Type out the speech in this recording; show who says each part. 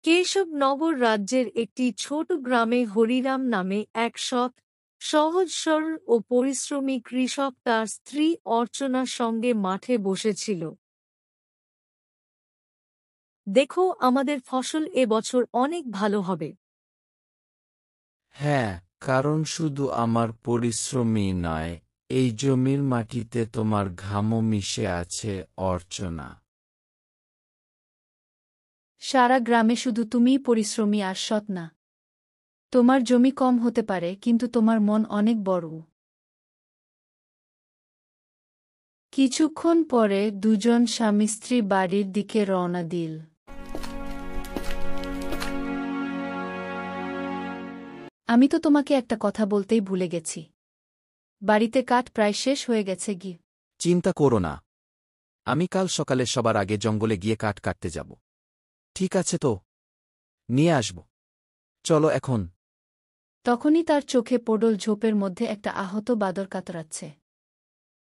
Speaker 1: কেশবনগর রাজ্যের একটি ছোট গ্রামে হরিরাম নামে এক সৎ, সহজ সরল ও পরিশ্রমী কৃষক তার স্ত্রী অর্চনার সঙ্গে মাঠে বসেছিল। দেখো, আমাদের ফসল এবছর অনেক ভালো হবে।
Speaker 2: হ্যাঁ, কারণ শুধু আমার পরিশ্রমই নয়, এই জমির মাটিতে তোমার ঘামও মিশে আছে, অর্চনা।
Speaker 3: সারা গ্রামে শুধু তুমিই পরিশ্রমী আর সৎ না। তোমার জমি কম হতে পারে, কিন্তু তোমার মন অনেক বড়। কিছুক্ষণ পরে দুজন স্বামী স্ত্রী বাড়ির দিকে রওনা দিল। আমি তো তোমাকে একটা কথা বলতেই ভুলে গেছি। বাড়িতে কাঠ প্রায় শেষ হয়ে গেছে গি।
Speaker 4: চিন্তা করো না, আমি কাল সকালে সবার আগে জঙ্গলে গিয়ে কাঠ কাটতে যাব। ঠিক আছে তো, নিয়ে আসব। চলো এখন।
Speaker 3: তখনই তার চোখে পড়ল ঝোপের মধ্যে একটা আহত বাদর কাতরাচ্ছে।